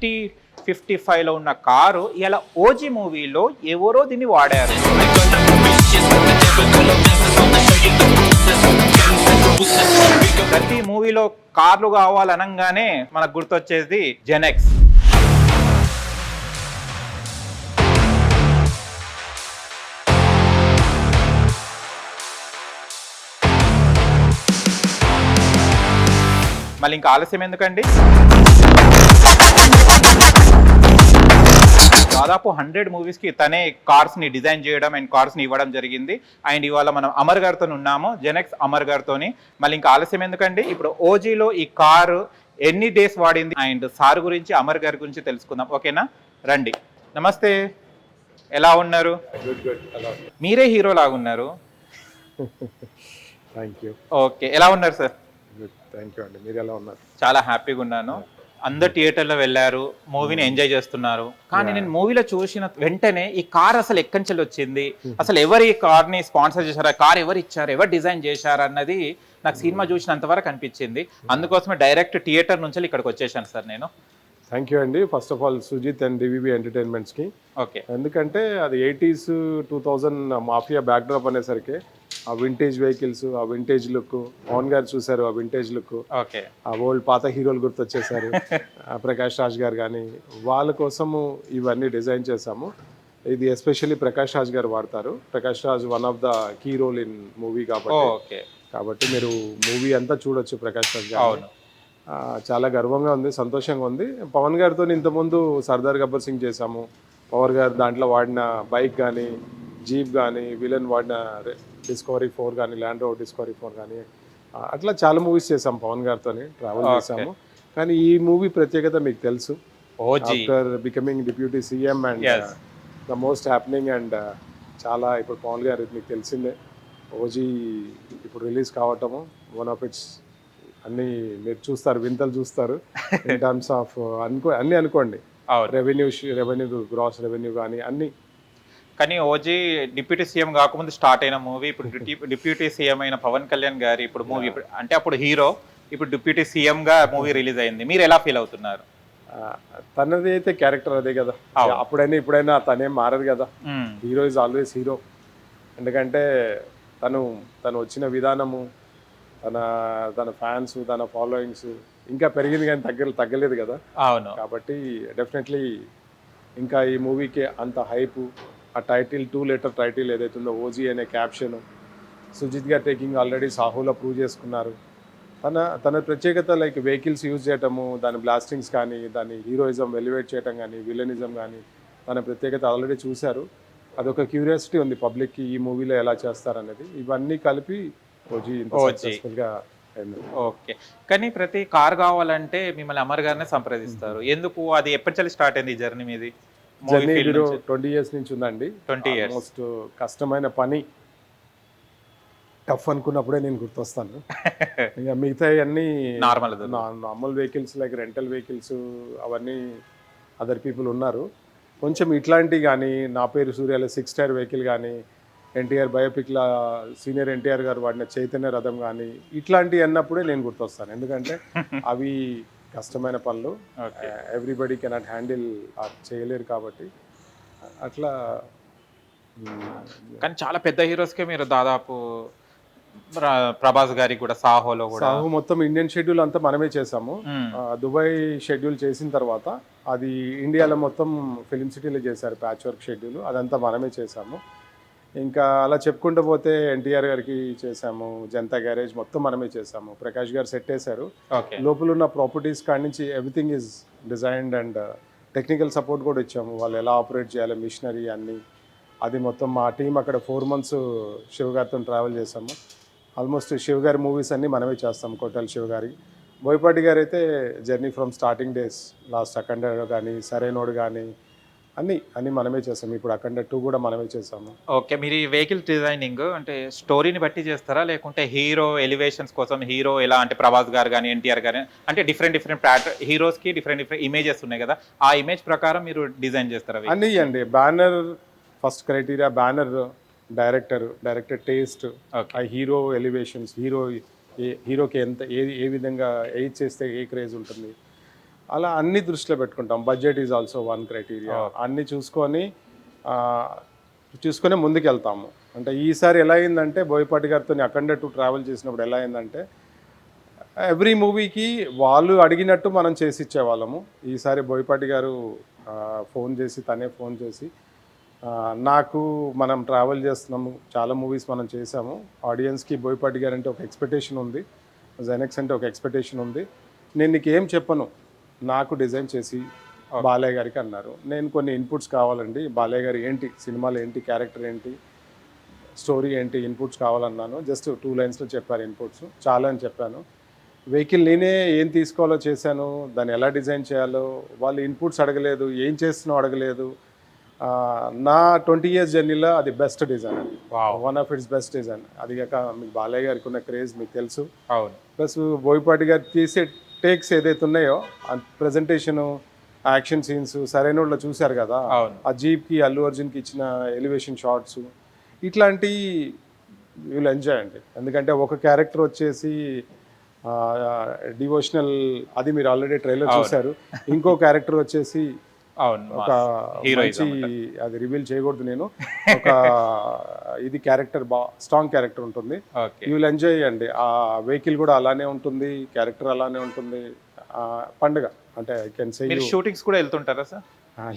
1955లో ఉన్న కారు ఇలా ఓజీ మూవీలో ఎవరో దీన్ని వాడారు. ప్రతి మూవీలో కార్లు కావాలనంగానే మనకు గుర్తొచ్చేది జెనెక్స్. మళ్ళీ ఇంకా ఆలస్యం ఎందుకండి, దాదాపు 100 మూవీస్కి తనే కార్స్ని డిజైన్ చేయడం అండ్ కార్స్ని ఇవ్వడం జరిగింది. అండ్ ఇవాళ మనం అమర్ గారితో ఉన్నాము, జెనెక్స్ అమర్ గారితోని. మళ్ళీ ఇంకా ఆలస్యం ఎందుకండి, ఇప్పుడు ఓజీలో ఈ కారు ఎన్ని డేస్ వాడింది అండ్ సార్ గురించి అమర్ గారి గురించి తెలుసుకుందాం. ఓకేనా, రండి. నమస్తే, ఎలా ఉన్నారు? మీరే హీరో లాగా ఉన్నారు. ఓకే, ఎలా ఉన్నారు సార్? థ్యాంక్ యూ అండి, మీరు ఎలా ఉన్నారు? చాలా హ్యాపీగా ఉన్నాను. అందరు థియేటర్లో వెళ్ళారు, మూవీని ఎంజాయ్ చేస్తున్నారు. కానీ నేను మూవీలో చూసిన వెంటనే ఈ కార్ అసలు ఎక్కడి నుంచి వచ్చింది, అసలు ఎవరు ఈ కార్ని స్పాన్సర్ చేశారు, కార్ ఎవరు ఇచ్చారు, ఎవరు డిజైన్ చేశారు అన్నది నాకు సినిమా చూసినంత వరకు అనిపించింది. అందుకోసమే డైరెక్ట్ థియేటర్ నుంచి ఇక్కడికి వచ్చేసాను సార్ నేను. థ్యాంక్ యూ అండి. First of all Sujith and DVV ఎంటర్టైన్మెంట్స్కి. ఓకే, ఎందుకంటే అది 80s 2000 మాఫియా బ్యాక్డ్రాప్ అనేసరికి ఆ వింటేజ్ వెహికల్స్, ఆ వింటేజ్ లుక్, పవన్ గారు చూశారు ఆ వింటేజ్ లుక్. ఓకే, ఆ ఓల్డ్ పాత హీరోలు గుర్తొచ్చేసారు. ప్రకాష్ రాజ్ గారు కానీ, వాళ్ళ కోసము ఇవన్నీ డిజైన్ చేశాము. ఇది ఎస్పెషల్లీ ప్రకాష్ రాజ్ గారు వాడతారు. Prakash Raj one of the key role in movie కాబట్టి మీరు మూవీ అంతా చూడొచ్చు ప్రకాష్ రాజ్ గారు. చాలా గర్వంగా ఉంది, సంతోషంగా ఉంది. పవన్ గారితో ఇంతకుముందు సర్దార్ గబ్బర్ సింగ్ చేశాము. పవర్ గారు దాంట్లో వాడిన బైక్ కానీ, జీప్ కానీ, విలన్ వాడిన డిస్కవరీ 4 కానీ, ల్యాండ్ రోవర్ డిస్కవరీ 4 కానీ, అట్లా చాలా మూవీస్ చేసాము పవన్ గారితో, ట్రావెల్ చేసాము. కానీ ఈ మూవీ ప్రత్యేకత మీకు తెలుసు. After becoming deputy CM and the most happening and చాలా ఇప్పుడు పవన్ గారు మీకు తెలిసిందే, ఓజీ ఇప్పుడు రిలీజ్ కావటము వన్ ఆఫ్ ఇట్స్ అన్ని మీరు చూస్తారు, వింతలు చూస్తారు ఇన్ టర్మ్స్ ఆఫ్ అన్ని అనుకోండి, రెవెన్యూ గ్రాస్ రెవెన్యూ కానీ అన్ని. కానీ ఓజీ డిప్యూటీ సీఎం కాకముందు స్టార్ట్ అయిన మూవీ, ఇప్పుడు డిప్యూటీ సీఎం అయిన పవన్ కళ్యాణ్ గారి ఇప్పుడు మూవీ, అంటే అప్పుడు హీరో, ఇప్పుడు డిప్యూటీ సీఎం గా మూవీ రిలీజ్ అయింది. మీరు ఎలా ఫీల్ అవుతున్నారు? తనది అయితే క్యారెక్టర్ అదే కదా, అప్పుడైనా ఇప్పుడైనా తనేం మారదు కదా. Hero is always hero. ఎందుకంటే తను వచ్చిన విధానము, తన ఫ్యాన్స్, తన ఫాలోయింగ్స్ ఇంకా పెరిగింది కానీ తగ్గలేదు కదా. అవును, కాబట్టి డెఫినెట్లీ ఇంకా ఈ మూవీకి అంత హైపు, ఆ టైటిల్ 2 లెటర్ టైటిల్ ఏదైతే ఉందో ఓజీ అనే క్యాప్షన్, సుజిత్ గారు టేకింగ్ ఆల్రెడీ సాహులో ప్రూవ్ చేసుకున్నారు. తన ప్రత్యేకత లైక్ వెహికల్స్ యూజ్ చేయటము, దాని బ్లాస్టింగ్స్ కానీ, దాని హీరోయిజం ఎలివేట్ చేయటం కానీ, విలనిజం కానీ, తన ప్రత్యేకత ఆల్రెడీ చూశారు. అదొక క్యూరియాసిటీ ఉంది పబ్లిక్కి, ఈ మూవీలో ఎలా చేస్తారనేది. ఇవన్నీ కలిపి ఓజీ సక్సెస్ఫుల్గా. ఓకే, కానీ ప్రతి కార్ కావాలంటే మిమ్మల్ని అమర్ గారినే సంప్రదిస్తారు. ఎందుకు? అది ఎప్పటి స్టార్ట్ అయింది జర్నీ మీది? జర్నీ 20 years నుంచి ఉందండి. 20 years. మోస్ట్ కష్టమైన పని, టఫ్ అనుకున్నప్పుడే నేను గుర్తొస్తాను. ఇక మిగతా అన్నీ normal vehicles like rental vehicles అవన్నీ అదర్ పీపుల్ ఉన్నారు. కొంచెం ఇట్లాంటివి కానీ, నా పేరు సూర్యాల 6 టైర్ వెహికల్ కానీ, ఎన్టీఆర్ బయోపిక్లా సీనియర్ ఎన్టీఆర్ గారు వాడిన చైతన్య రథం కానీ, ఇట్లాంటివి అన్నప్పుడే నేను గుర్తొస్తాను. ఎందుకంటే అవి కష్టమైన పనులు, ఎవ్రీబడి కెనాట్ హ్యాండిల్ చేయలేరు కాబట్టి అట్లా. కానీ చాలా పెద్ద హీరోస్కే మీరు దాదాపు, ప్రభాస్ గారికి కూడా సాహోలో కూడా, సాహో మొత్తం ఇండియన్ షెడ్యూల్ అంతా మనమే చేసాము. దుబాయ్ షెడ్యూల్ చేసిన తర్వాత అది ఇండియాలో మొత్తం ఫిలిం సిటీలో చేశారు ప్యాచ్ వర్క్ షెడ్యూల్, అదంతా మనమే చేసాము. ఇంకా అలా చెప్పుకుంటూ పోతే ఎన్టీఆర్ గారికి చేసాము, జనతా గ్యారేజ్ మొత్తం మనమే చేసాము. ప్రకాష్ గారు సెట్ వేశారు. లోపల ఉన్న ప్రాపర్టీస్ కాడి నుంచి everything is designed and technical support కూడా ఇచ్చాము. వాళ్ళు ఎలా ఆపరేట్ చేయాలి, మిషనరీ అన్నీ, అది మొత్తం మా టీం అక్కడ 4 months శివ గారితో ట్రావెల్ చేసాము. ఆల్మోస్ట్ శివ గారి మూవీస్ అన్నీ మనమే చేస్తాము. కొట్టాలి శివ గారి, బోయపాటి గారు అయితే journey from starting days, last Akhanda కానీ, సరైనోడు కానీ అన్నీ మనమే చేసాము. ఇప్పుడు అఖండ 2 కూడా మనమే చేసాము. ఓకే, మీరు ఈ వెహికల్ డిజైనింగ్ అంటే స్టోరీని బట్టి చేస్తారా, లేకుంటే హీరో ఎలివేషన్స్ కోసం హీరో ఎలా, అంటే ప్రభాస్ గారు కానీ, ఎన్టీఆర్ గారు అంటే డిఫరెంట్ హీరోస్కి డిఫరెంట్ ఇమేజెస్ ఉన్నాయి కదా, ఆ ఇమేజ్ ప్రకారం మీరు డిజైన్ చేస్తారా? అన్నీ అండి. Banner first criteria, banner, director taste, ఆ హీరో ఎలివేషన్స్, హీరోకి ఎంత ఏ విధంగా ఏది చేస్తే ఏ క్రేజ్ ఉంటుంది, అలా అన్ని దృష్టిలో పెట్టుకుంటాం. Budget is also one criteria. అన్ని చూసుకొని ముందుకెళ్తాము. అంటే ఈసారి ఎలా అయిందంటే బోయపాటి గారితో అఖండ 2 ట్రావెల్ చేసినప్పుడు ఎలా అయిందంటే ఎవ్రీ మూవీకి వాళ్ళు అడిగినట్టు మనం చేసి ఇచ్చేవాళ్ళము. ఈసారి బోయపాటి గారు తనే ఫోన్ చేసి నాకు మనం ట్రావెల్ చేస్తున్నాము, చాలా మూవీస్ మనం చేసాము, ఆడియన్స్కి బోయపాటి గారు అంటే ఒక ఎక్స్పెక్టేషన్ ఉంది, జెనెక్స్ అంటే ఒక ఎక్స్పెక్టేషన్ ఉంది, నేను నీకు ఏం చెప్పను, నాకు డిజైన్ చేసి బాలయ్య గారికి అన్నారు. నేను కొన్ని ఇన్పుట్స్ కావాలండి, బాలయ్య గారు ఏంటి సినిమాలో ఏంటి, క్యారెక్టర్ ఏంటి, స్టోరీ ఏంటి, ఇన్పుట్స్ కావాలన్నాను. జస్ట్ 2 లైన్స్లో చెప్పారు ఇన్పుట్స్, చాలా అని చెప్పాను. వెహికల్ నేనే ఏం తీసుకోవాలో చేశాను, దాన్ని ఎలా డిజైన్ చేయాలో వాళ్ళు ఇన్పుట్స్ అడగలేదు, ఏం చేస్తున్నావు అడగలేదు. నా 20 years జర్నీలో అది బెస్ట్ డిజైన్ అండి, one of it's best design. అది కాక మీకు బాలయ్య గారికి ఉన్న క్రేజ్ మీకు తెలుసు. అవును. ప్లస్ బోయపాటి గారు తీసే టేక్స్ ఏదైతే ఉన్నాయో ప్రజెంటేషను, యాక్షన్ సీన్స్ సరైన వాళ్ళు చూశారు కదా, ఆ జీప్కి అల్లు అర్జున్కి ఇచ్చిన ఎలివేషన్ షాట్స్, ఇట్లాంటి వీళ్ళు ఎంజాయ్ అండి. ఎందుకంటే ఒక క్యారెక్టర్ వచ్చేసి డివోషనల్, అది మీరు ఆల్రెడీ ట్రైలర్ చూశారు. ఇంకో క్యారెక్టర్ వచ్చేసి ఒక మంచి, అది రివీల్ చేయకూడదు నేను, ఒక ఇది క్యారెక్టర్ స్ట్రాంగ్ క్యారెక్టర్ ఉంటుంది. యూ విల్ ఎంజాయ్ అండి. ఆ వెహికల్ కూడా అలానే ఉంటుంది, క్యారెక్టర్ అలానే ఉంటుంది. పండుగ అంటే ఐ కెన్ సే. షూటింగ్స్ కూడా వెళ్తుంటారా సార్?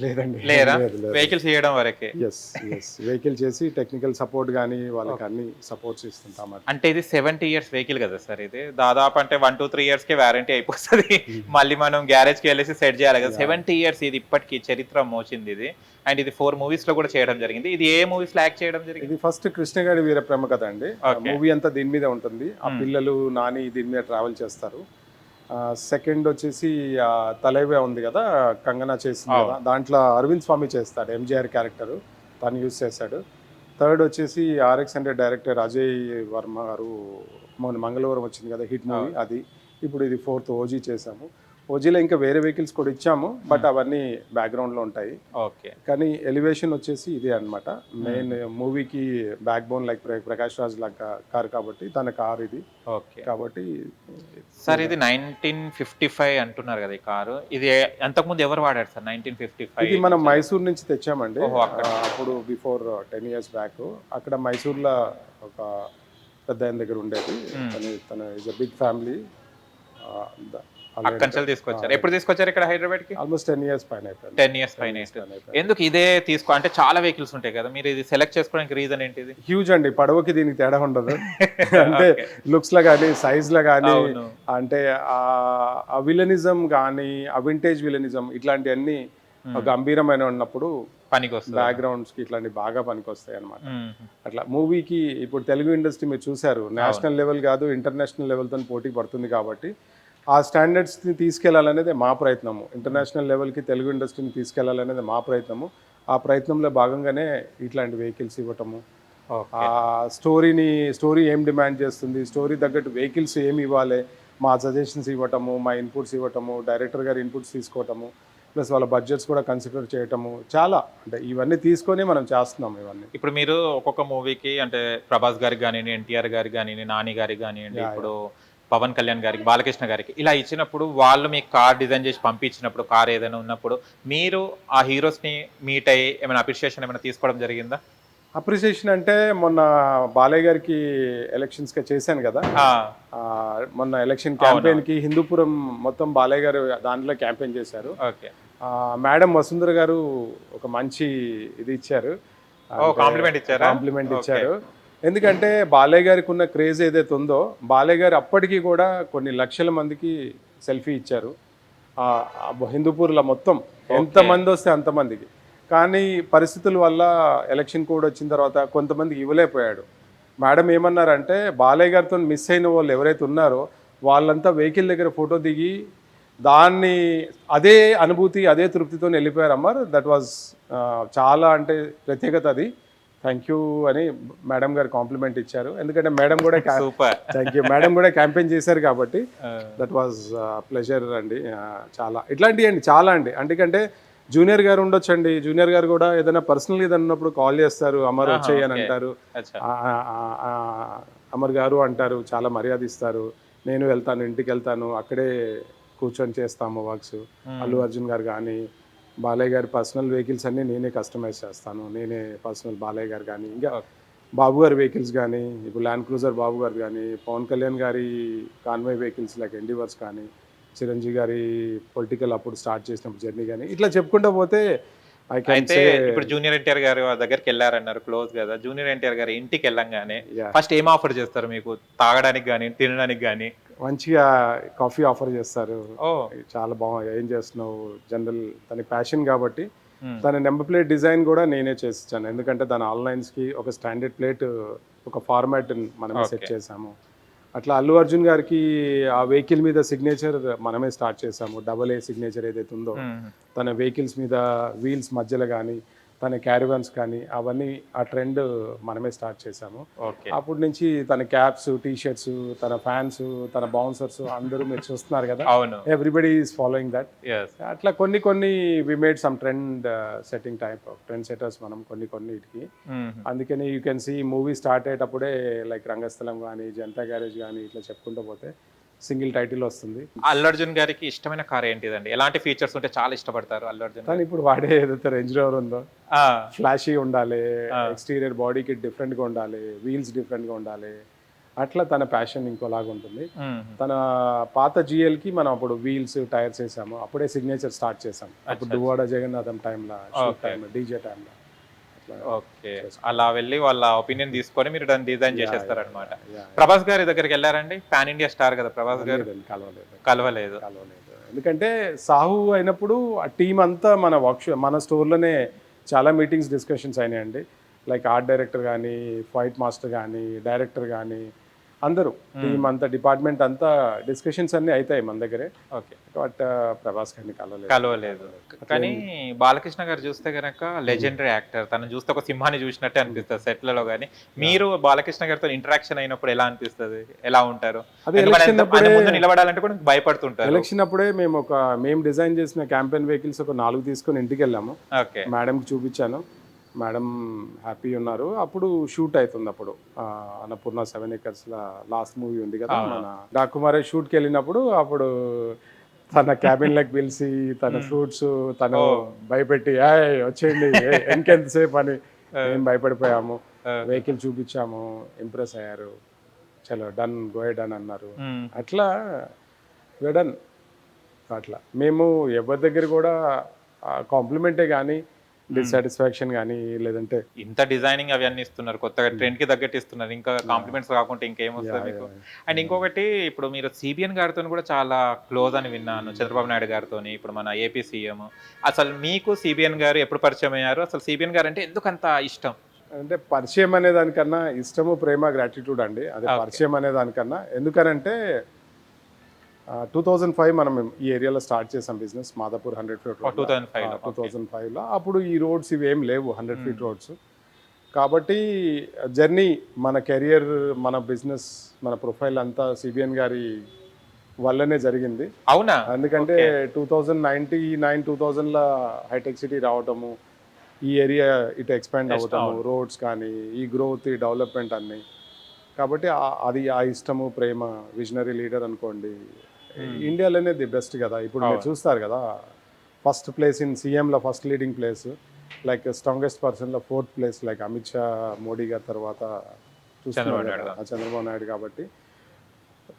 లేదండి, లేరా? వెహికల్స్ చేయడం వరకే. ఎస్ వెహికల్ చేసి టెక్నికల్ సపోర్ట్ కానీ వాళ్ళకి అన్ని సపోర్ట్స్ ఇస్తుంటాం. అంటే ఇది 70 years వెహికల్ కదా సార్, ఇది దాదాపు అంటే 1-2-3 yearsకే వారంటీ అయిపోతుంది. మళ్ళీ మనం గ్యారేజ్కి వెళ్ళేసి సెట్ చేయాలి కదా. 70 years ఇది ఇప్పటికీ చరిత్ర మోచింది ఇది. అండ్ ఇది 4 movies లో కూడా చేయడం జరిగింది. ఇది ఏ మూవీస్ లో యాక్ట్ చేయడం జరిగింది? ఇది ఫస్ట్ కృష్ణగాడి వీర ప్రేమ కథ అండి. మూవీ అంతా దీని మీద ఉంటుంది. ఆ పిల్లలు నాని దీని మీద ట్రావెల్ చేస్తారు. సెకండ్ వచ్చేసి తలైవే ఉంది కదా, కంగనా చేసింది కదా, దాంట్లో అరవింద్ స్వామి చేస్తాడు, ఎంజీఆర్ క్యారెక్టర్ తను యూజ్ చేశాడు. థర్డ్ వచ్చేసి RX100 డైరెక్టర్ అజయ్ వర్మ గారు మొన్న మంగళవారం వచ్చింది కదా హిట్ మూవీ, అది. ఇప్పుడు ఇది 4th ఓజీ చేసాము. ఓజీలో ఇంకా వేరే వెహికల్స్ కూడా ఇచ్చాము, బట్ అవన్నీ బ్యాక్గ్రౌండ్లో ఉంటాయి. ఓకే. కానీ ఎలివేషన్ వచ్చేసి ఇదే అనమాట. మెయిన్ మూవీకి back born like Prakash Raj లాగా కార్ కాబట్టి తన కార్ ఇది. ఓకే. కాబట్టి సార్ ఇది 1955 అంటున్నారు కదా ఈ కారు, ఇది అంతకుముందు ఎవరు వాడారు సార్? 1955 ఇది మనం మైసూర్ నుంచి తెచ్చామండి. అప్పుడు బిఫోర్ 10 years బ్యాక్ అక్కడ మైసూర్లో ఒక పెద్ద ఆయన దగ్గర ఉండేది. తన ఇస్ అ బిగ్ ఫ్యామిలీ. అక్కడి తీసుకొచ్చారు. ఎప్పుడు తీసుకొచ్చారు ఇక్కడ హైదరాబాద్ కి? ఆల్మోస్ట్ 10 years పైన. 10 years పైన. ఎందుకు ఇదే తీసుకో అంటే చాలా వెహికల్స్ ఉంటాయి కదా, మీరు ఇది సెలెక్ట్ చేసుకోవడానికి రీజన్ ఏంటిది? హ్యూజ్ అండి, పడవకి దీనికి తేడా ఉండదు. అంటే లుక్స్ లో కానీ సైజ్ లో కానీ, అంటే ఆ విలనిజం కానీ, ఆ వింటేజ్ విలనిజం ఇట్లాంటివన్నీ గంభీరమైన ఉన్నప్పుడు పనికి వస్తాయి, బ్యాక్గ్రౌండ్స్ కి ఇట్లాంటి బాగా పనికి వస్తాయి అనమాట. అట్లా మూవీకి ఇప్పుడు తెలుగు ఇండస్ట్రీ మీరు చూసారు, నేషనల్ లెవెల్ కాదు ఇంటర్నేషనల్ లెవెల్తో పోటీ పడుతుంది కాబట్టి ఆ స్టాండర్డ్స్ని తీసుకెళ్లాలనేది మా ప్రయత్నము. ఇంటర్నేషనల్ లెవెల్కి తెలుగు ఇండస్ట్రీని తీసుకెళ్లాలనేది మా ప్రయత్నము. ఆ ప్రయత్నంలో భాగంగానే ఇట్లాంటి వెహికల్స్ ఇవ్వటము, ఆ స్టోరీ ఏం డిమాండ్ చేస్తుంది, స్టోరీ తగ్గట్టు వెహికల్స్ ఏమి ఇవ్వాలి, మా సజెషన్స్ ఇవ్వటము, మా ఇన్పుట్స్ ఇవ్వటము, డైరెక్టర్ గారి ఇన్పుట్స్ తీసుకోవటము, ప్లస్ వాళ్ళ బడ్జెట్స్ కూడా కన్సిడర్ చేయటము, చాలా అంటే ఇవన్నీ తీసుకొని మనం చేస్తున్నాము ఇవన్నీ. ఇప్పుడు మీరు ఒక్కొక్క మూవీకి అంటే ప్రభాస్ గారికి కానివ్వండి, ఎన్టీఆర్ గారికి కానివ్వండి, నాని గారికి కానివ్వండి, ఇప్పుడు పవన్ కళ్యాణ్ గారికి, బాలకృష్ణ గారికి ఇలా ఇచ్చినప్పుడు వాళ్ళు మీకు కార్ డిజైన్ చేసి పంపించినప్పుడు, కార్ ఏదైనా ఉన్నప్పుడు మీరు ఆ హీరోస్ని మీట్ అయ్యి ఏమైనా అప్రిషియేషన్ ఏమైనా తీసుకోవడం జరిగిందా? అప్రిసియేషన్ అంటే మొన్న బాలయ్య గారికి ఎలక్షన్స్గా చేశాను కదా, మొన్న ఎలక్షన్ క్యాంపెయిన్కి హిందూపురం మొత్తం బాలయ్య గారు దాంట్లో క్యాంపెయిన్ చేశారు. ఓకే. మేడం వసుంధర గారు ఒక మంచి ఇది ఇచ్చారు, కాంప్లిమెంట్ ఇచ్చారు. ఎందుకంటే బాలయ్య గారికి ఉన్న క్రేజ్ ఏదైతే ఉందో, బాలయ్య గారు అప్పటికి కూడా కొన్ని లక్షల మందికి సెల్ఫీ ఇచ్చారు హిందూపూర్లో మొత్తం, ఎంతమంది వస్తే అంతమందికి. కానీ పరిస్థితుల వల్ల ఎలక్షన్ కోడ్ వచ్చిన తర్వాత కొంతమందికి ఇవ్వలేకపోయాడు. మేడం ఏమన్నారంటే బాలయ్య గారితో మిస్ అయిన వాళ్ళు ఎవరైతే ఉన్నారో వాళ్ళంతా వెహికల్ దగ్గర ఫోటో దిగి దాన్ని అదే అనుభూతి అదే తృప్తితో వెళ్ళిపోయారమ్మా. దట్ వాజ్ చాలా అంటే ప్రత్యేకత అది. థ్యాంక్ యూ అని మేడం గారు కాంప్లిమెంట్ ఇచ్చారు. ఎందుకంటే మేడం కూడా థ్యాంక్ యూ, మేడం కూడా క్యాంపెయిన్ చేశారు కాబట్టి దట్ వాజ్ ప్లెజర్ అండి. చాలా ఇట్లాంటివి అండి, చాలా అండి. ఎందుకంటే జూనియర్ గారు ఉండొచ్చండి, జూనియర్ గారు కూడా ఏదైనా పర్సనల్ ఏదైనా ఉన్నప్పుడు కాల్ చేస్తారు, అమర్ వచ్చేయి అని అంటారు, అమర్ గారు అంటారు, చాలా మర్యాద ఇస్తారు. నేను వెళ్తాను, ఇంటికి వెళ్తాను, అక్కడే కూర్చొని చేస్తాము వర్క్స్. అల్లు అర్జున్ గారు కానీ, బాలయ్య గారి పర్సనల్ వెహికల్స్ అన్నీ నేనే కస్టమైజ్ చేస్తాను. నేనే పర్సనల్ బాలయ్య గారు కానీ, ఇంకా బాబు గారి వెహికల్స్ కానీ, ఇప్పుడు ల్యాండ్ క్రూజర్ బాబు గారు కానీ, పవన్ కళ్యాణ్ గారి కాన్వాయ్ వెహికల్స్ లైక్ ఎండివర్స్ కానీ, చిరంజీవి గారి పొలిటికల్ అప్పుడు స్టార్ట్ చేసినప్పుడు జర్నీ కానీ, ఇట్లా చెప్పుకుంటూ పోతే ఐ కెన్ అయితే సే ఇప్పుడు జూనియర్ ఎన్టీఆర్ గారు దగ్గరికి వెళ్ళారన్నారు, క్లోజ్ కదా. జూనియర్ ఎన్టీఆర్ గారి ఇంటికి వెళ్ళంగానే ఫస్ట్ ఏం ఆఫర్ చేస్తారు మీకు? తాగడానికి కానీ, తినడానికి కానీ? మంచిగా కాఫీ ఆఫర్ చేస్తారు. ఓ చాలా బాగా ఏం చేస్తున్నావు, జనరల్ తన ప్యాషన్ కాబట్టి తన నెంబర్ ప్లేట్ డిజైన్ కూడా నేనే చేసిచ్చాను. ఎందుకంటే దాని ఆన్లైన్స్కి ఒక స్టాండర్డ్ ప్లేట్, ఒక ఫార్మాట్ మనమే సెట్ చేసాము. అట్లా అల్లు అర్జున్ గారికి ఆ వెహికల్ మీద సిగ్నేచర్ మనమే స్టార్ట్ చేసాము. AA సిగ్నేచర్ ఏదైతే ఉందో తన వెహికల్స్ మీద వీల్స్ మధ్యలో కానీ, తన క్యారివాన్స్ కానీ అవన్నీ ఆ ట్రెండ్ మనమే స్టార్ట్ చేసాము. ఓకే. అప్పటి నుంచి తన క్యాప్స్, టీ షర్ట్స్, తన ఫ్యాన్స్, తన బౌన్సర్స్ అందరూ మీరు చూస్తున్నారు కదా. అవును. Everybody is following that. అట్లా కొన్ని we made some trend setting type of trend setters మనం కొన్నిటికి. అందుకని you can see movie start అయ్యేటప్పుడే లైక్ రంగస్థలం కానీ, జనతా గ్యారేజ్ కానీ ఇట్లా చెప్పుకుంటూ పోతే సింగిల్ టైటిల్ వస్తుంది. అల్లు అర్జున్ గారికి ఇష్టమైన కార్ ఏంటిదండి? ఎలాంటి ఫీచర్స్ ఉంటే చాలా ఇష్టపడతారు అల్లు అర్జున్? కానీ ఇప్పుడు వాడే ఏదైతే రేంజ్ రోవర్ ఉందో, ఫ్లాషీ ఉండాలి, ఎక్స్టీరియర్ బాడీకి డిఫరెంట్గా ఉండాలి, వీల్స్ డిఫరెంట్గా ఉండాలి. అట్లా తన ప్యాషన్ ఇంకోలాగా ఉంటుంది. తన పాత జిఎల్కి మనం అప్పుడు వీల్స్, టైర్స్ వేసాము. అప్పుడే సిగ్నేచర్ స్టార్ట్ చేసాం. అప్పుడు దువ్వాడ జగన్నాథం టైంలో, డీజే టైంలో. ఓకే. అలా వెళ్ళి వాళ్ళ ఒపీనియన్ తీసుకొని మీరు దాన్ని డిజైన్ చేసేస్తారనమాట. ప్రభాస్ గారి దగ్గరికి వెళ్ళారండి? పాన్ ఇండియా స్టార్ కదా ప్రభాస్ గారు. కలవలేదు. ఎందుకంటే సాహు అయినప్పుడు ఆ టీం అంతా మన స్టోర్లోనే చాలా మీటింగ్స్, డిస్కషన్స్ అయినాయండి. లైక్ ఆర్ట్ డైరెక్టర్ కానీ, ఫైట్ మాస్టర్ కానీ, డైరెక్టర్ కానీ, అందరూ టీం అంతా, డిపార్ట్మెంట్ అంతా డిస్కషన్స్ అన్నీ అవుతాయి మన దగ్గరే. ఓకే. బట్ ప్రభాస్ గారిని కలవలేదు. కానీ బాలకృష్ణ గారు చూస్తే కనుక లెజెండరీ యాక్టర్. తను చూస్తే ఒక సింహాన్ని చూసినట్టే అనిపిస్తుంది సెట్లలో. కానీ మీరు బాలకృష్ణ గారితో ఇంటరాక్షన్ అయినప్పుడు ఎలా అనిపిస్తుంది? ఎలా ఉంటారు? ముందు నిలబడాలంటే కూడా భయపడుతుంటారు. ఎలక్షన్ అప్పుడే మేము డిజైన్ చేసిన క్యాంపెయిన్ వెహికల్స్ ఒక 4 తీసుకొని ఇంటికి వెళ్ళాము. మేడంకి చూపించాను. మేడం హ్యాపీ ఉన్నారు. అప్పుడు షూట్ అవుతుంది. అప్పుడు అన్నపూర్ణ 7 acres లాస్ట్ మూవీ ఉంది కదా, మన డాకుమారే షూట్కి వెళ్ళినప్పుడు అప్పుడు తన క్యాబిన్లోకి పిలిచి తన ఫ్రూట్స్ తను భయపెట్టి వచ్చేయండి ఇంకెంతసేపు అని మేము భయపడిపోయాము. వెహికల్ చూపించాము, ఇంప్రెస్ అయ్యారు. చలో డన్, గోయ్ డన్ అన్నారు. అట్లా డన్. అట్లా మేము ఎవరి దగ్గర కూడా కాంప్లిమెంటే కానీ, డిస్సాటిస్ఫాక్షన్ కానీ, లేదంటే ఇంత డిజైనింగ్ అవి అన్ని ఇస్తున్నారు, కొత్తగా ట్రెండ్ కి తగ్గట్టు ఇస్తున్నారు, ఇంకా కాంప్లిమెంట్స్ కాకుండా ఇంకేం వస్తుంది మీకు? అండ్ ఇంకొకటి, ఇప్పుడు మీరు సిబిఎన్ గారితో కూడా చాలా క్లోజ్ అని విన్నాను, చంద్రబాబు నాయుడు గారితో, ఇప్పుడు మన ఏపీ సీఎం. అసలు మీకు సిబిఎన్ గారు ఎప్పుడు పరిచయం అయ్యారు? అసలు సిబిఎన్ గారు అంటే ఎందుకంత ఇష్టం? అంటే పరిచయం అనే దానికన్నా ఇష్టము, ప్రేమ, గ్రాటిట్యూడ్ అండి. అదే పరిచయం అనే దానికన్నా. ఎందుకనంటే 2005 మనం ఈ ఏరియాలో స్టార్ట్ చేసాం బిజినెస్, మాదాపూర్ 100 feet రోడ్ 2005లో. అప్పుడు ఈ రోడ్స్ ఇవి ఏం లేవు, 100 feet రోడ్స్. కాబట్టి జర్నీ, మన కెరియర్, మన బిజినెస్, మన ప్రొఫైల్ అంతా సిబిఎన్ గారి వల్లనే జరిగింది. అవునా? ఎందుకంటే 2099-2000లో హైటెక్ సిటీ రావటము, ఈ ఏరియా ఇటు ఎక్స్పాండ్ అవ్వటము, రోడ్స్ కానీ, ఈ గ్రోత్, ఈ డెవలప్మెంట్ అన్నీ. కాబట్టి అది ఆ ఇష్టము, ప్రేమ, విజనరీ లీడర్ అనుకోండి. ఇండియాలోనే ది బెస్ట్ కదా. ఇప్పుడు మీరు చూస్తారు కదా, ఫస్ట్ ప్లేస్ ఇన్ సీఎంలో first leading place, like strongest పర్సన్లో 4th place, like Amit Shah, Modi గారి తర్వాత చంద్రబాబు నాయుడు. కాబట్టి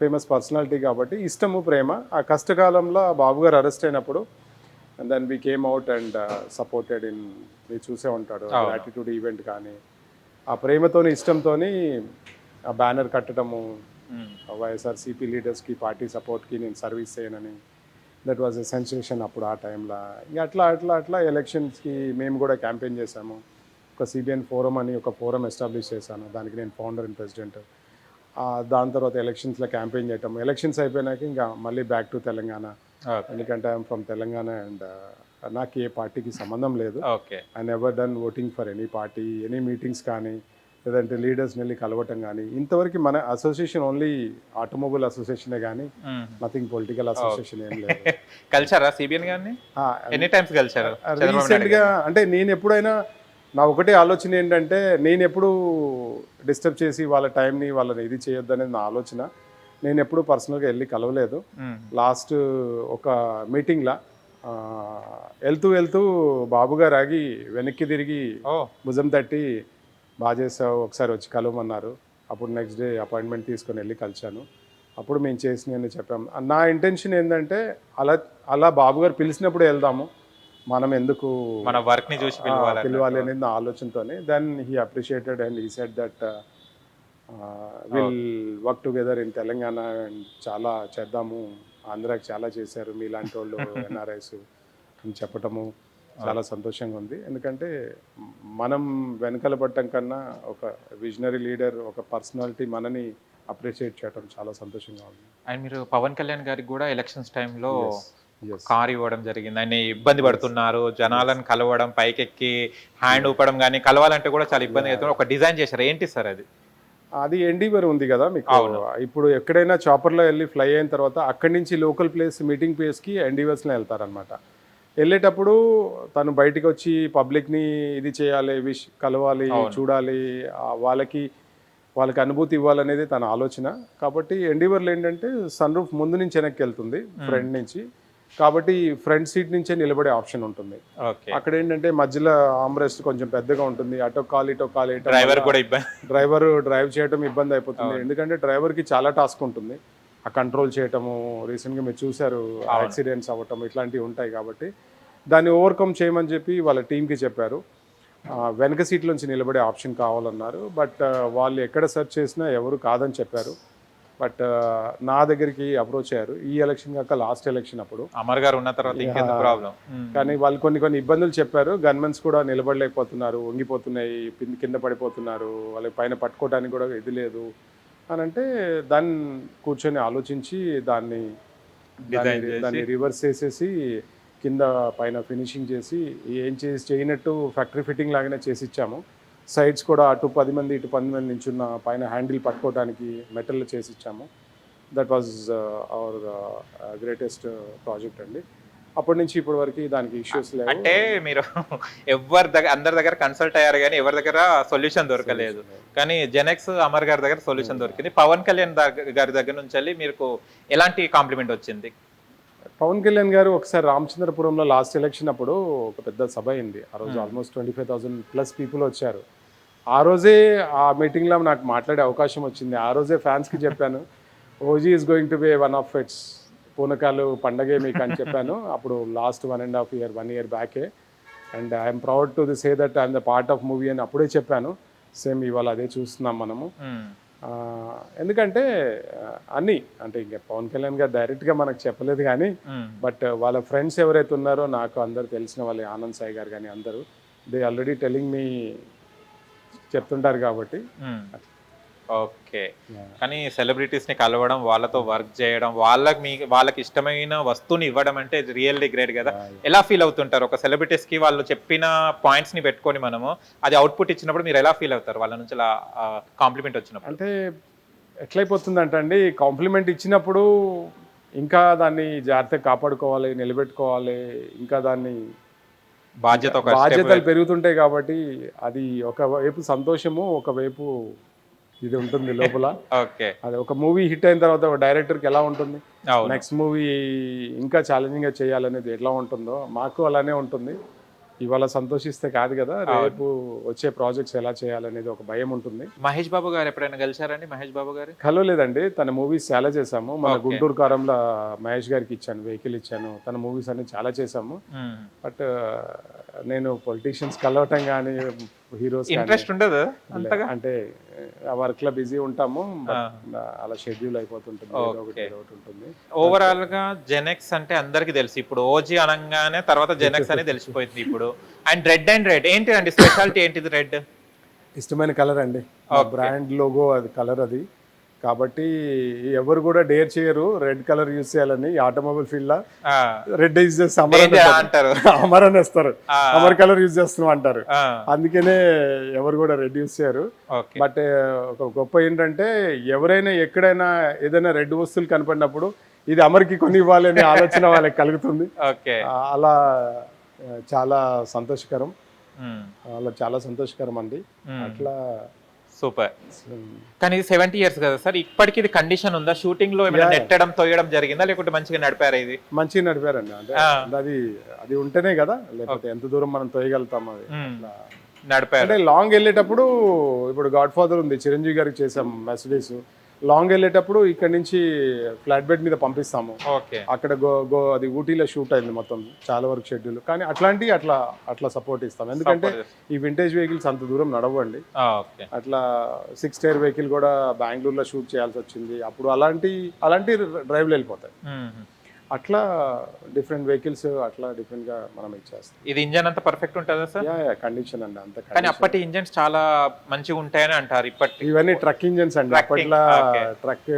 ఫేమస్ పర్సనాలిటీ. కాబట్టి ఇష్టము, ప్రేమ. ఆ కష్టకాలంలో బాబు గారు అరెస్ట్ అయినప్పుడు and then we came out and supported in, మీరు చూసే ఉంటాడు గ్రాటిట్యూడ్ ఈవెంట్ కానీ, ఆ ప్రేమతోని, ఇష్టంతోని ఆ బ్యానర్ కట్టడము, వైఎస్ఆర్సీపీ లీడర్స్కి, పార్టీ సపోర్ట్కి నేను సర్వీస్ చేయనని. దట్ వాజ్ ఎ సెన్సేషన్ అప్పుడు ఆ టైంలో. ఇంకా అట్లా ఎలక్షన్స్కి మేము కూడా క్యాంపెయిన్ చేశాము. ఒక సిబిఎన్ ఫోరం అని ఒక ఫోరం ఎస్టాబ్లిష్ చేశాను, దానికి నేను ఫౌండర్ అండ్ ప్రెసిడెంట్. దాని తర్వాత ఎలక్షన్స్లో క్యాంపెయిన్ చేయటం. ఎలక్షన్స్ అయిపోయినాక ఇంకా మళ్ళీ బ్యాక్ టు తెలంగాణ. ఎందుకంటే ఐఎమ్ ఫ్రమ్ తెలంగాణ అండ్ నాకు ఏ పార్టీకి సంబంధం లేదు. I never done voting for any party, any meetings కానీ, లేదంటే లీడర్స్ని వెళ్ళి కలవటం కానీ. ఇంతవరకు మన అసోసియేషన్ ఓన్లీ ఆటోమొబైల్ అసోసియేషనే కానీ నథింగ్ పొలిటికల్ అసోసియేషన్ ఏం లేదు. కలిసారా సిబిఎన్ గారిని? ఎన్ని టైమ్స్ కలిసారు? రీసెంట్గా అంటే నేను ఎప్పుడైనా, నా ఒకటే ఆలోచన ఏంటంటే, నేను ఎప్పుడు డిస్టర్బ్ చేసి వాళ్ళ టైంని, వాళ్ళని ఇది చేయొద్దు అనేది నా ఆలోచన. నేను ఎప్పుడు పర్సనల్గా వెళ్ళి కలవలేదు. లాస్ట్ ఒక మీటింగ్లా వెళ్తూ బాబు గారు ఆగి వెనక్కి తిరిగి భుజం తట్టి బాగా చేసావు ఒకసారి వచ్చి కలవమన్నారు. అప్పుడు నెక్స్ట్ డే అపాయింట్మెంట్ తీసుకొని వెళ్ళి కలిశాను. అప్పుడు మేము చేసినవి చెప్పాము. నా ఇంటెన్షన్ ఏంటంటే అలా బాబు గారు పిలిచినప్పుడు వెళ్దాము, మనం ఎందుకు మన వర్క్ని చూసి పిలవాలి అనేది నా ఆలోచనతోనే. Then he appreciated and he said that will work together in Telangana and చాలా చేద్దాము, ఆంధ్రాకి చాలా చేశారు మీలాంటి వాళ్ళు ఎన్ఆర్ఐస్ అని చెప్పటము చాలా సంతోషంగా ఉంది. ఎందుకంటే మనం వెనకాల పడటం కన్నా ఒక విజనరీ లీడర్, ఒక పర్సనాలిటీ మనని అప్రిషియేట్ చేయడం చాలా సంతోషంగా ఉంది. అండ్ మీరు పవన్ కళ్యాణ్ గారికి కూడా ఎలక్షన్స్ టైంలో కార్ ఇవ్వడం జరిగింది. ఆయన ఇబ్బంది పడుతున్నారు, జనాలను కలవడం, పైకెక్కి హ్యాండ్ ఊపడం కానీ కలవాలంటే కూడా చాలా ఇబ్బంది అవుతుంది. ఒక డిజైన్ చేశారు, ఏంటి సార్ అది? అది ఎన్డీవర్ ఉంది కదా మీకు, ఇప్పుడు ఎక్కడైనా చాపర్లో వెళ్ళి ఫ్లై అయిన తర్వాత అక్కడి నుంచి లోకల్ ప్లేస్ మీటింగ్ ప్లేస్కి ఎన్డీవర్స్లో వెళ్తారనమాట. వెళ్ళేటప్పుడు తను బయటికి వచ్చి పబ్లిక్ని ఇది చేయాలి, కలవాలి, చూడాలి, వాళ్ళకి అనుభూతి ఇవ్వాలనేది తన ఆలోచన. కాబట్టి ఎన్డీవర్లో ఏంటంటే సన్ రూఫ్ ముందు నుంచి వెనక్కి వెళ్తుంది, ఫ్రంట్ నుంచి, కాబట్టి ఫ్రంట్ సీట్ నుంచే నిలబడే ఆప్షన్ ఉంటుంది. అక్కడ ఏంటంటే మధ్యలో ఆమ్రెస్ట్ కొంచెం పెద్దగా ఉంటుంది, అటో కాల్ ఇటో కాల్, డ్రైవర్ డ్రైవ్ చేయడం ఇబ్బంది అయిపోతుంది. ఎందుకంటే డ్రైవర్కి చాలా టాస్క్ ఉంటుంది, ఆ కంట్రోల్ చేయటము. రీసెంట్గా మీరు చూసారు యాక్సిడెంట్స్ అవ్వటం ఇట్లాంటివి ఉంటాయి. కాబట్టి దాన్ని ఓవర్కమ్ చేయమని చెప్పి వాళ్ళ టీంకి చెప్పారు. వెనక సీట్లోంచి నిలబడే ఆప్షన్ కావాలన్నారు. బట్ వాళ్ళు ఎక్కడ సెర్చ్ చేసినా ఎవరు కాదని చెప్పారు. బట్ నా దగ్గరికి అప్రోచ్ అయ్యారు ఈ ఎలక్షన్ కాక లాస్ట్ ఎలక్షన్ అప్పుడు, అమర్ గారు ఉన్న తర్వాత ఇంకెందుకు ప్రాబ్లం. కానీ వాళ్ళు కొన్ని ఇబ్బందులు చెప్పారు. గన్మెన్స్ కూడా నిలబడలేకపోతున్నారు, వంగిపోతున్నాయి, కింద పడిపోతున్నారు, వాళ్ళకి పైన పట్టుకోవడానికి కూడా ఇది లేదు అని అంటే, దాన్ని కూర్చొని ఆలోచించి దాన్ని రివర్స్ చేసేసి కింద పైన ఫినిషింగ్ చేసి చేయనట్టు ఫ్యాక్టరీ ఫిట్టింగ్ లాగానే చేసి ఇచ్చాము. సైడ్స్ కూడా అటు 10 మంది ఇటు 10 మంది నించున్న పైన హ్యాండిల్ పట్టుకోవడానికి మెటల్ చేసి ఇచ్చాము. That was our greatest project అండి. అప్పటి నుంచి ఇప్పటి వరకు దానికి ఇష్యూస్ లేవు. అంటే మీరు అందరి దగ్గర కన్సల్ట్ అయ్యారు కానీ ఎవరి దగ్గర సొల్యూషన్ దొరకలేదు. కానీ జెనెక్స్ అమర్ గారి దగ్గర సొల్యూషన్ దొరికింది. పవన్ కళ్యాణ్ గారి దగ్గర నుంచి వెళ్ళి మీకు ఎలాంటి కాంప్లిమెంట్ వచ్చింది? పవన్ కళ్యాణ్ గారు ఒకసారి రామచంద్రపురంలో లాస్ట్ ఎలక్షన్ అప్పుడు ఒక పెద్ద సభ అయింది. ఆ రోజు ఆల్మోస్ట్ 25,000+ పీపుల్ వచ్చారు. ఆ రోజే ఆ మీటింగ్లో నాకు మాట్లాడే అవకాశం వచ్చింది. ఆ రోజే ఫ్యాన్స్కి చెప్పాను, OG is going to be one of its పూనకాలు పండగే మీకు అని చెప్పాను. అప్పుడు లాస్ట్ 1 year బ్యాకే. And I'm proud to say that I'm the part of movie అని అప్పుడే చెప్పాను. సేమ్ ఇవాళ అదే చూస్తున్నాం మనము. ఎందుకంటే అన్నీ అంటే ఇంకా పవన్ కళ్యాణ్ గారు డైరెక్ట్గా మనకు చెప్పలేదు కానీ, బట్ వాళ్ళ ఫ్రెండ్స్ ఎవరైతే ఉన్నారో నాకు అందరు తెలిసిన వాళ్ళే, ఆనంద్ సాయి గారు కానీ అందరూ దే ఆల్రెడీ టెలింగ్ మీ చెప్తుంటారు కాబట్టి. ఓకే. కానీ సెలబ్రిటీస్ని కలవడం, వాళ్ళతో వర్క్ చేయడం, వాళ్ళకి ఇష్టమైన వస్తువుని ఇవ్వడం అంటే రియల్లీ గ్రేట్ కదా. ఎలా ఫీల్ అవుతుంటారు? ఒక సెలబ్రిటీస్కి వాళ్ళు చెప్పిన పాయింట్స్ని పెట్టుకొని మనము అది అవుట్పుట్ ఇచ్చినప్పుడు మీరు ఎలా ఫీల్ అవుతారు వాళ్ళ నుంచి అలా కాంప్లిమెంట్ వచ్చినప్పుడు? అంటే ఎట్లయిపోతుందంటే అండి, కాంప్లిమెంట్ ఇచ్చినప్పుడు ఇంకా దాన్ని జాగ్రత్తగా కాపాడుకోవాలి, నిలబెట్టుకోవాలి, ఇంకా దాన్ని బాధ్యతలు పెరుగుతుంటాయి. కాబట్టి అది ఒకవైపు సంతోషము, ఒకవైపు ఇది ఉంటుంది లోపల. అది ఒక మూవీ హిట్ అయిన తర్వాత ఒక డైరెక్టర్కి ఎలా ఉంటుంది, నెక్స్ట్ మూవీ ఇంకా ఛాలెంజింగ్గా చేయాలనేది ఎలా ఉంటుందో మాకు అలానే ఉంటుంది. ఇవాళ సంతోషిస్తే కాదు కదా, రేపు వచ్చే ప్రాజెక్ట్స్ ఎలా చేయాలనేది ఒక భయం ఉంటుంది. మహేష్ బాబు గారు ఎప్పుడైనా కలిసారండి? మహేష్ బాబు గారు కలవలేదండి. తన మూవీస్ చాలా చేసాము. మన గుంటూరు కారంలో మహేష్ గారికి ఇచ్చాను, వెహికల్ ఇచ్చాను. తన మూవీస్ అన్ని చాలా చేసాము. బట్ నేను పొలిటీషియన్స్ కలవటం కానీ, హీరోస్ ఇంట్రెస్ట్ ఉండదు అంటే వర్క్ లో బిజీ ఉంటాము, అలా షెడ్యూల్ అయిపోతుంటుంది. ఓవరాల్ గా జెనెక్స్ అంటే అందరికి తెలుసు. ఇప్పుడు ఓజీ అనగానే తర్వాత జెనెక్స్ అని తెలిసిపోయింది ఇప్పుడు. అండ్ రెడ్ ఏంటి అండి స్పెషాలిటీ ఏంటిది? రెడ్ ఇష్టమైన కలర్ అండి, బ్రాండ్ లోగో అది కలర్ అది. కాబట్టి ఎవరు కూడా డేర్ చేయరు రెడ్ కలర్ యూజ్ చేయాలని. ఆటోమొబైల్ ఫీల్డ్ లో రెడ్ యూజ్ చేస్తే అమర్ అని వేస్తారు, అమర్ కలర్ యూజ్ చేస్తున్నాం అంటారు. అందుకనే ఎవరు కూడా రెడ్ యూజ్ చేయరు. బట్ ఒక గొప్ప ఏంటంటే, ఎవరైనా ఎక్కడైనా ఏదైనా రెడ్ వస్తువులు కనపడినప్పుడు ఇది అమర్కి కొని ఇవ్వాలి అనే ఆలోచన వాళ్ళకి కలుగుతుంది. అలా చాలా సంతోషకరం, అలా చాలా సంతోషకరం అండి. అట్లా సూపర్. కానీ ఇది 70 ఇయర్స్ కదా సార్, ఇప్పటికి ఇది కండిషన్ ఉందా? షూటింగ్ లో ఏమైనా నెట్టడం తోయడం జరిగిందా, లేకుంటే మంచిగా నడిపారా ఇది? మంచిగా నడిపారండి. అంటే అది ఉంటేనే కదా, లేకపోతే ఎంత దూరం మనం తోయగలుగుతాం. అది నడిపారు. అంటే లాంగ్ వెళ్ళేటప్పుడు, ఇప్పుడు గాడ్ ఫాదర్ ఉంది, చిరంజీవి గారికి చేసాం మెర్సిడీస్. లాంగ్ వెళ్ళేటప్పుడు ఇక్కడ నుంచి ఫ్లాట్ బెడ్ మీద పంపిస్తాము. ఓకే. అక్కడ అది ఊటీలో షూట్ అయింది మొత్తం, చాలా వరకు షెడ్యూల్. కానీ అట్లా సపోర్ట్ ఇస్తాం, ఎందుకంటే ఈ వింటేజ్ వెహికల్స్ అంత దూరం నడవండి. అట్లా 6 టైర్ వెహికల్ కూడా బెంగళూరులో షూట్ చేయాల్సి వచ్చింది. అప్పుడు అలాంటి డ్రైవ్లు వెళ్ళిపోతాయి. అట్లా డిఫరెంట్ వెహికల్స్ అట్లా డిఫరెంట్ గా మనం ఇచ్చేస్తాం. ఇది ఇంజన్ అంతా పర్ఫెక్ట్ ఉంటుందా సార్? కండిషన్ అండి అంత. కానీ అప్పటి ఇంజన్స్ చాలా మంచిగా ఉంటాయని అంటారు. ఇవన్నీ ట్రక్ ఇంజన్స్ అండి. అప్పట్లో ట్రక్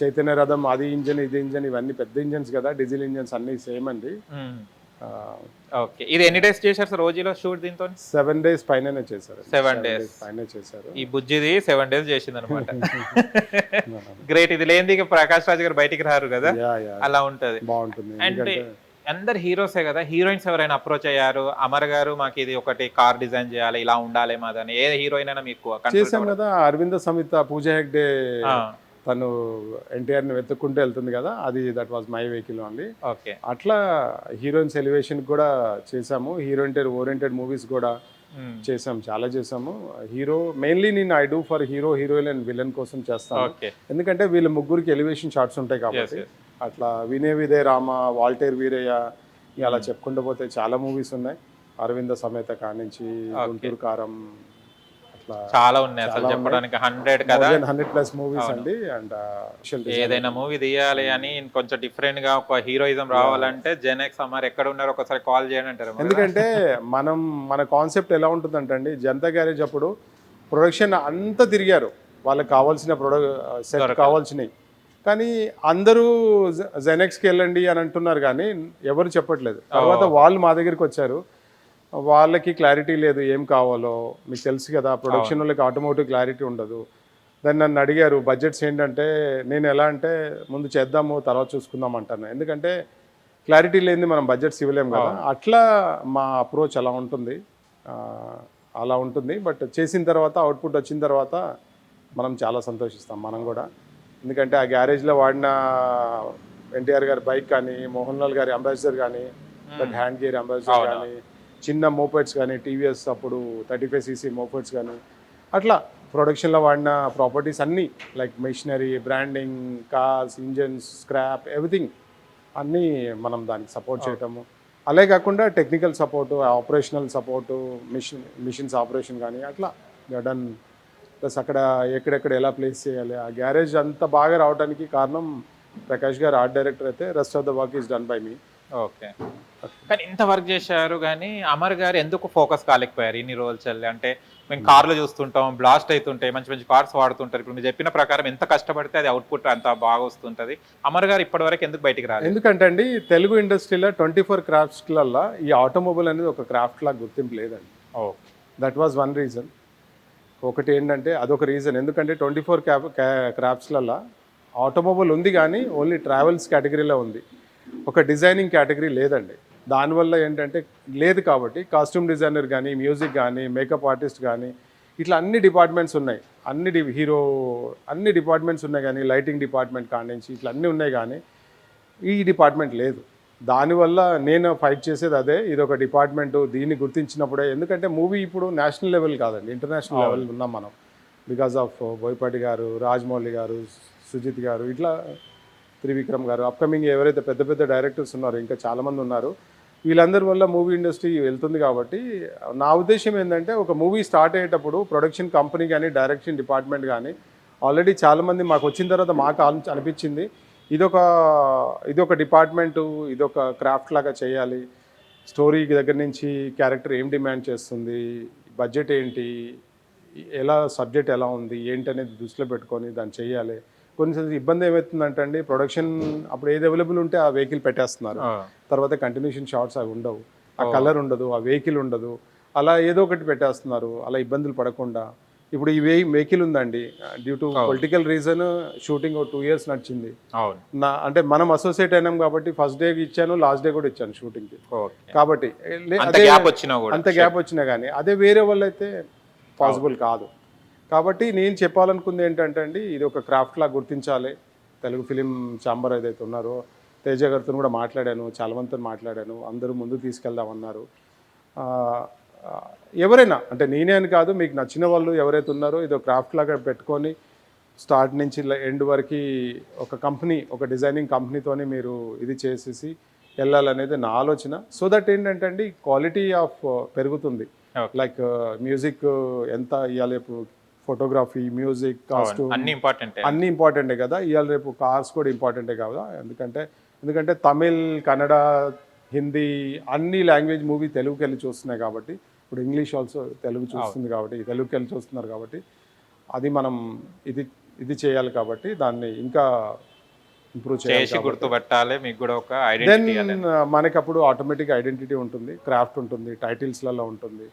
చైతన్య రథం అది ఇంజన్, ఇది ఇంజన్, ఇవన్నీ పెద్ద ఇంజన్స్ కదా, డీజిల్ ఇంజన్స్ అన్ని సేమ్ అండి. ఓకే. ఇది ఎన్ని డేస్ చేశారు సార్ రోజులో షూట్ దీంతో? 7 days పైననే చేశారు. 7 days పైన చేశారు. ఈ బుజ్జిది 7 days చేసింది అనమాట. గ్రేట్. ఇది లేనిది ప్రకాష్ రాజ్ గారు బయటికి రారు కదా, అలా ఉంటది. బాగుంటుంది. అంటే అందరు హీరోసే కదా, హీరోయిన్స్ ఎవరైనా అప్రోచ్ అయ్యారు? అమర్ గారు మాకు ఇది ఒకటి కార్ డిజైన్ చేయాలి, ఇలా ఉండాలి మాదని, ఏ హీరోయిన్ అయినా మీకు చేసాం కదా. అరవింద సమేత పూజ హెగ్డే తను ఎన్టీఆర్ ని వెతుక్కుంటూ వెళ్తుంది కదా, అది that was my vehicle only. Okay. అట్లా హీరోయిన్స్ ఎలివేషన్ కూడా చేసాము. హీరోయిన్ ఓరియంటెడ్ మూవీస్ కూడా చేసాము, చాలా చేసాము. హీరో మెయిన్లీ నేను I do for hero, heroine and villain కోసం చేస్తాను. ఎందుకంటే వీళ్ళ ముగ్గురికి ఎలివేషన్ షాట్స్ ఉంటాయి కాబట్టి. అట్లా వినే విదే రామ, వాల్టేర్ వీరయ్య, అలా చెప్పుకుంటూ పోతే చాలా మూవీస్ ఉన్నాయి. అరవింద సమేత కానించి గుంటూరు కారం, చాలా ఉన్నాయి అసలు చెప్పడానికి. 100+ మూవీస్ అండి. అండ్ ఏదైనా మూవీ తీయాలి అని కొంచెం డిఫరెంట్ గా ఒక హీరోయిజం రావాలంటే జెనెక్స్ అమర్ ఎక్కడ ఉన్నారు ఒకసారి కాల్ చేయండి అంటారు. ఎందుకంటే మన కాన్సెప్ట్ ఎలా ఉంటుందంటే అండి, జనతా గ్యారేజ్ అప్పుడు ప్రొడక్షన్ అంతా తిరిగారు, వాళ్ళకి కావాల్సిన సెట్ కావాల్సినవి. కానీ అందరూ జెనెక్స్కి వెళ్ళండి అని అంటున్నారు, కానీ ఎవరు చెప్పట్లేదు. తర్వాత వాళ్ళు మా దగ్గరికి వచ్చారు, వాళ్ళకి క్లారిటీ లేదు ఏం కావాలో. మీకు తెలుసు కదా, ప్రొడక్షన్ వాళ్ళకి ఆటోమోటివ్ క్లారిటీ ఉండదు. దాన్ని నన్ను అడిగారు బడ్జెట్స్ ఏంటంటే, నేను ఎలా అంటే ముందు చేద్దాము తర్వాత చూసుకుందాం అంటాను. ఎందుకంటే క్లారిటీ లేనిది మనం బడ్జెట్స్ ఇవ్వలేము కదా. అట్లా మా అప్రోచ్ అలా ఉంటుంది. బట్ చేసిన తర్వాత అవుట్పుట్ వచ్చిన తర్వాత మనం చాలా సంతోషిస్తాం మనం కూడా. ఎందుకంటే ఆ గ్యారేజ్లో వాడిన ఎన్టీఆర్ గారి బైక్ కానీ, మోహన్ లాల్ గారి అంబాసిడర్ కానీ, దట్ హ్యాండ్ గేర్ అంబాసిడర్ కానీ, చిన్న మోపెడ్స్ కానీ, టీవీఎస్ అప్పుడు 35cc మోపెడ్స్ కానీ, అట్లా ప్రొడక్షన్లో వాడిన ప్రాపర్టీస్ అన్నీ, like machinery, branding, cars, engines, scrap, everything అన్నీ మనం దానికి సపోర్ట్ చేయటము. అలాగే కాకుండా technical support, operational support, machines operation కానీ అట్లా డన్. ప్లస్ అక్కడ ఎక్కడెక్కడ ఎలా ప్లేస్ చేయాలి, ఆ గ్యారేజ్ అంతా బాగా రావడానికి కారణం ప్రకాష్ గారు ఆర్ట్ డైరెక్టర్ అయితే, rest of the work is done by me. Okay. కానీ ఇంత వర్క్ చేశారు కానీ అమర్ గారు ఎందుకు ఫోకస్ కాలేకపోయారు ఇన్ని రోజులు? అంటే మేము కార్లు చూస్తుంటాం, బ్లాస్ట్ అవుతుంటాయి, మంచి మంచి కార్స్ వాడుతుంటారు. ఇప్పుడు మీరు చెప్పిన ప్రకారం ఎంత కష్టపడితే అది అవుట్పుట్ అంత బాగా వస్తుంటుంది. అమర్ గారు ఇప్పటి వరకు ఎందుకు బయటికి రాలేదు? ఎందుకంటే అండి, తెలుగు ఇండస్ట్రీలో 24 క్రాఫ్ట్స్లలో ఈ ఆటోమొబైల్ అనేది ఒక క్రాఫ్ట్ లాగా గుర్తింపు లేదండి. That was one reason. ఒకటి ఏంటంటే అదొక రీజన్. ఎందుకంటే 24 క్రాఫ్ట్స్లలో ఆటోమొబైల్ ఉంది కానీ ఓన్లీ ట్రావెల్స్ కేటగిరీలో ఉంది, ఒక డిజైనింగ్ కేటగిరీ లేదండి. దానివల్ల ఏంటంటే లేదు కాబట్టి కాస్ట్యూమ్ డిజైనర్ కానీ, మ్యూజిక్ కానీ, మేకప్ ఆర్టిస్ట్ కానీ, ఇట్లా అన్ని డిపార్ట్మెంట్స్ ఉన్నాయి. అన్ని డిపార్ట్మెంట్స్ ఉన్నాయి కానీ, లైటింగ్ డిపార్ట్మెంట్ కానించి ఇట్లా అన్నీ ఉన్నాయి కానీ ఈ డిపార్ట్మెంట్ లేదు. దానివల్ల నేను ఫైట్ చేసేది అదే, ఇది ఒక డిపార్ట్మెంటు, దీన్ని గుర్తించినప్పుడే. ఎందుకంటే మూవీ ఇప్పుడు నేషనల్ లెవెల్ కాదండి, ఇంటర్నేషనల్ లెవెల్ ఉన్నాం మనం. బికాజ్ ఆఫ్ బోయపాటి గారు, రాజమౌళి గారు, సుజిత్ గారు, ఇట్లా త్రివిక్రమ్ గారు, అప్కమింగ్ ఎవరైతే పెద్ద పెద్ద డైరెక్టర్స్ ఉన్నారో ఇంకా చాలామంది ఉన్నారు. వీళ్ళందరి వల్ల మూవీ ఇండస్ట్రీ వెళ్తుంది. కాబట్టి నా ఉద్దేశం ఏంటంటే, ఒక మూవీ స్టార్ట్ అయ్యేటప్పుడు ప్రొడక్షన్ కంపెనీ కానీ, డైరెక్షన్ డిపార్ట్మెంట్ కానీ ఆల్రెడీ చాలామంది మాకు వచ్చిన తర్వాత మాకు అనిపించింది ఇదొక డిపార్ట్మెంటు, ఇదొక క్రాఫ్ట్ లాగా చేయాలి. స్టోరీ దగ్గర నుంచి క్యారెక్టర్ ఏం డిమాండ్ చేస్తుంది, బడ్జెట్ ఏంటి, ఎలా సబ్జెక్ట్ ఎలా ఉంది ఏంటనేది దృష్టిలో పెట్టుకొని దాన్ని చేయాలి. కొన్నిసార్లు ఇబ్బంది ఏమవుతుందంటే అండి, ప్రొడక్షన్ అప్పుడు ఏది అవైలబుల్ ఉంటే ఆ వెహికల్ పెట్టేస్తున్నారు, తర్వాత కంటిన్యూషన్ షార్ట్స్ అవి ఉండవు, ఆ కలర్ ఉండదు, ఆ వెహికల్ ఉండదు, అలా ఏదో ఒకటి పెట్టేస్తున్నారు. అలా ఇబ్బందులు పడకుండా ఇప్పుడు ఈ వెహికల్ ఉందండి, due to political reason shooting 2 years నడిచింది. అంటే మనం అసోసియేట్ అయినాం కాబట్టి ఫస్ట్ డే ఇచ్చాను, లాస్ట్ డే కూడా ఇచ్చాను షూటింగ్కి. కాబట్టి అంత గ్యాప్ వచ్చినా కానీ అదే వేరే వాళ్ళు అయితే పాసిబుల్ కాదు. కాబట్టి నేను చెప్పాలనుకుంది ఏంటంటే అండి, ఇది ఒక క్రాఫ్ట్ లా గుర్తించాలి. తెలుగు ఫిలిం ఛాంబర్ ఏదైతే ఉన్నారో, తేజ గారితో కూడా మాట్లాడాను, చాలా మందితో మాట్లాడాను, అందరూ ముందుకు తీసుకెళ్దామన్నారు. ఆ, ఆ, ఎవరైనా అంటే నేనే అని కాదు, మీకు నచ్చిన వాళ్ళు ఎవరైతే ఉన్నారో ఇది ఒక క్రాఫ్ట్ లాగా పెట్టుకొని స్టార్ట్ నుంచి ఎండ్ వరకు ఒక కంపెనీ, ఒక డిజైనింగ్ కంపెనీతోని మీరు ఇది చేసేసి వెళ్ళాలనేది నా ఆలోచన. సో దట్ ఏంటంటే అండి, క్వాలిటీ ఆఫ్ పెరుగుతుంది. Okay. లైక్ మ్యూజిక్ ఎంత ఇవాళ రేపు ఫోటోగ్రఫీ, మ్యూజిక్, కాస్ట్యూమ్ అన్ని ఇంపార్టెంట్. అన్నీ ఇంపార్టెంటే కదా. ఇవాళ రేపు కార్స్ కూడా ఇంపార్టెంటే కదా. ఎందుకంటే తమిళ్, కన్నడ, హిందీ అన్ని లాంగ్వేజ్ మూవీ తెలుగుకి వెళ్ళి చూస్తున్నాయి కాబట్టి, ఇప్పుడు ఇంగ్లీష్ ఆల్సో తెలుగు చూస్తుంది కాబట్టి, తెలుగుకి వెళ్ళి చూస్తున్నారు కాబట్టి, అది మనం ఇది చేయాలి కాబట్టి దాన్ని ఇంకా ఇంప్రూవ్ చేయాలి. గుర్తుపట్టాలి, మీకు కూడా ఒక దెన్ ఐడెంటిటీ. మనకి అప్పుడు ఆటోమేటిక్ ఐడెంటిటీ ఉంటుంది, క్రాఫ్ట్ ఉంటుంది, టైటిల్స్లలో ఉంటుంది.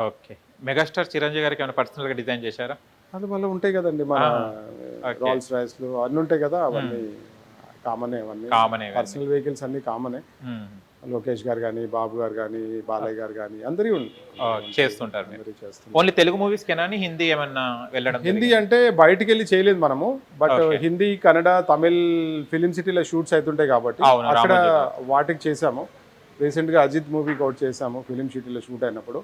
ఓకే. మెగాస్టార్ చిరంజీవి గారికి ఏమైనా పర్సనల్ గా డిజైన్ చేశారా? అది వల్ల ఉంటాయి కదండి, మన రోల్స్ రాయ్స్లు అన్నీ ఉంటాయి కదా, అవన్నీ కామనే. అవన్నీ పర్సనల్ వెహికల్స్ అన్ని కామనే. లోకేష్ గారు కానీ, బాబు గారు కానీ, బాలయ్య గారు కానీ అందరూ చేస్తుంటారు. ఓన్లీ తెలుగు మూవీస్ కెనా, హిందీ ఏమన్నా వెళ్ళడం? హిందీ అంటే బయటికి వెళ్ళి చేయలేదు మనము, బట్ హిందీ, కన్నడ, తమిళ్ ఫిలిం సిటీలో షూట్స్ అవుతుంటాయి కాబట్టి అక్కడ వాటికి చేసాము. రీసెంట్గా అజిత్ మూవీకి ఒకటి చేసాము, ఫిలిం సిటీలో షూట్ అయినప్పుడు.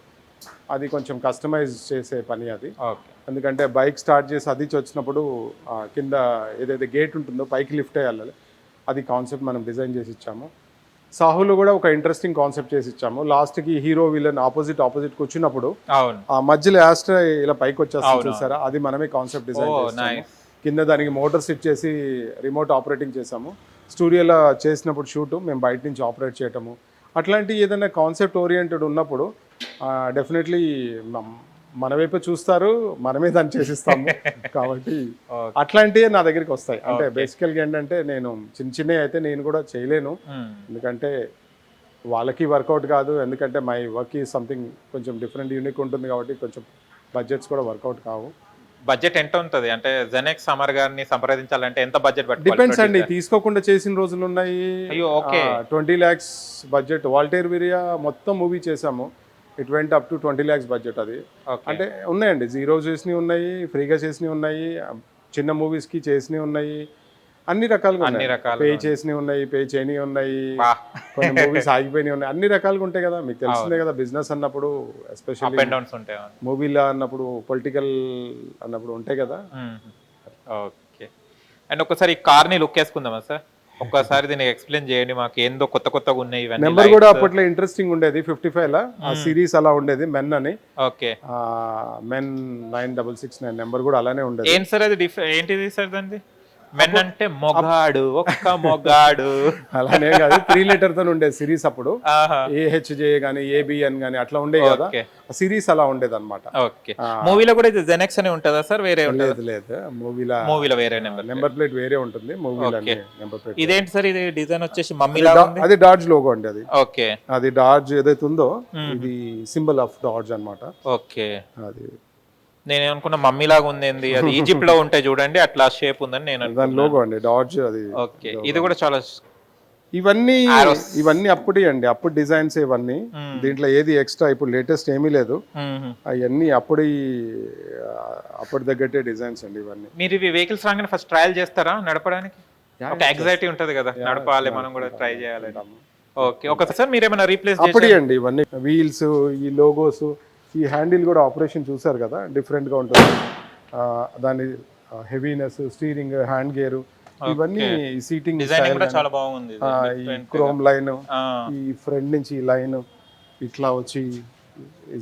అది కొంచెం కస్టమైజ్ చేసే పని అది. ఎందుకంటే బైక్ స్టార్ట్ చేసి అది వచ్చినప్పుడు కింద ఏదైతే గేట్ ఉంటుందో పైకి లిఫ్ట్ అయ్యాలి, అది కాన్సెప్ట్ మనం డిజైన్ చేసి ఇచ్చాము. సాహులో కూడా ఒక ఇంట్రెస్టింగ్ కాన్సెప్ట్ చేసి ఇచ్చాము. లాస్ట్కి హీరో విలన్ ఆపోజిట్ వచ్చినప్పుడు ఆ మధ్యలో యాస్ట్రా ఇలా పైకి వచ్చేస్తుంది చూసారా, అది మనమే కాన్సెప్ట్ డిజైన్ చేసాము. కింద దానికి మోటార్ సెట్ చేసి రిమోట్ ఆపరేటింగ్ చేసాము. స్టూడియోలో చేసినప్పుడు షూటు మేము బయట నుంచి ఆపరేట్ చేయటము, అట్లాంటి ఏదైనా కాన్సెప్ట్ ఓరియంటెడ్ ఉన్నప్పుడు డెఫినెట్లీ మన వైపు చూస్తారు, మనమే దాన్ని చేసిస్తాము. కాబట్టి అట్లాంటివి నా దగ్గరికి వస్తాయి. అంటే బేసికల్గా ఏంటంటే నేను చిన్నవి అయితే నేను కూడా చేయలేను, ఎందుకంటే వాళ్ళకి వర్కౌట్ కాదు. ఎందుకంటే మై వర్క్ ఈ సంథింగ్ కొంచెం డిఫరెంట్, యూనిక్ ఉంటుంది కాబట్టి కొంచెం బడ్జెట్స్ కూడా వర్కౌట్ కావు. బడ్జెట్ ఎంత ఉంటుంది అంటే జెనెక్స్ అమర్ గారిని సంప్రదించాలంటే ఎంత బడ్జెట్? డిపెండ్స్ అండి, తీసుకోకుండా చేసిన రోజులు ఉన్నాయి. 20 lakhs బడ్జెట్. వాల్టేర్ వీరియా మొత్తం మూవీ చేసాము, it went up to 20 lakhs budget. అది అంటే ఉన్నాయండి, జీరో చేసినవి ఉన్నాయి, ఫ్రీగా చేసినవి ఉన్నాయి, చిన్న మూవీస్కి చేసినవి ఉన్నాయి, అన్ని రకాలుగా ఉన్నాయి. పే చేసినవి ఉన్నాయి, పే చేయని ఉన్నాయి, కొన్ని మూవీస్ ఆగిపోయినవి ఉన్నాయి, అన్ని రకాలుగా ఉంటాయి కదా. మీకు తెలిసిందే కదా, బిజినెస్ అన్నప్పుడు ఎస్పెషల్లీ మూవీలో అన్నప్పుడు, పొలిటికల్ అన్నప్పుడు ఉంటాయి కదా. ఓకే. అండ్ ఒకసారి ఈ కార్ని లుక్ వేసుకుందామా సార్? ఒక్కసారి దీన్ని ఎక్స్ప్లెయిన్ చేయండి మాకు, ఏందో కొత్తగా ఉన్నాయి. నెంబర్ కూడా అప్పట్లో ఇంట్రెస్టింగ్ ఉండేది, 55 లా ఆ సిరీస్ అలా ఉండేది, మెన్ అని. ఓకే. మెన్ 9669 నెంబర్ కూడా అలానే ఉండేది. ఏంటి సార్ అది ఏంటిది సార్ దాన్ని? మెన్ అంటే మొగాడు, ఒక్క మొగాడు అలానే కాదు, 3 letter తో ఉండేది సిరీస్ అప్పుడు. AHJ గానీ, ABN గానీ అట్లా ఉండే కదా, సిరీస్ అలా ఉండేది అనమాట. ఓకే. మూవీలో కూడా ఇది జెనెక్స్ అని ఉంటుందా సార్? వేరే లేదు, మూవీలో వేరే నెంబర్ ప్లేట్ వేరే ఉంటుంది, మూవీలో నెంబర్ ప్లేట్. ఇదేంటి సార్ ఇది డిజైన్ వచ్చేసి మమ్మీ లాగా ఉంది? అది డాడ్జ్ లోగో అండి అది. ఓకే. అది డాడ్జ్ ఏదైతే ఉందో ఇది సింబల్ ఆఫ్ డాడ్జ్ అన్నమాట. ఓకే. అది నేను అనుకున్న మమ్మీ లాగా ఉంది, అది ఈజిప్ట్ లో ఉంటాయి చూడండి, అట్లా షేప్ ఉందని నేను దాని లోగో అండి, డాడ్జ్ అది. ఓకే. ఇది కూడా చాలా ఇవన్నీ అప్పుడే అండి, అప్పుడు డిజైన్స్ ఇవన్నీ. దీంట్లో ఏది ఎక్స్ట్రా ఇప్పుడు లేటెస్ట్ ఏమీ లేదు, అవన్నీ అప్పటి తగ్గట్టే డిజైన్స్ అండి ఇవన్నీ. మీరు ఇవి వెహికల్స్ రాగానే ఫస్ట్ ట్రయల్ చేస్తారా నడపడానికి? ఒక యాంగ్జైటీ ఉంటది కదా, నడపాలి మనం కూడా ట్రై చేయాలి. ఓకే. ఒకసారి మీరు ఏమైనా రీప్లేస్ అప్పుడే అండి ఇవన్నీ, వీల్స్, ఈ లోగోస్, ఈ హ్యాండిల్ కూడా ఆపరేషన్ చూసారు కదా, డిఫరెంట్గా ఉంటుంది. దాని హెవీనెస్, స్టీరింగ్, హ్యాండ్ గేరు, ఇవన్నీ సీటింగ్ చాలా బాగుంది. ఈ క్రోమ్ లైన్, ఈ ఫ్రంట్ నుంచి ఈ లైన్ ఇట్లా వచ్చి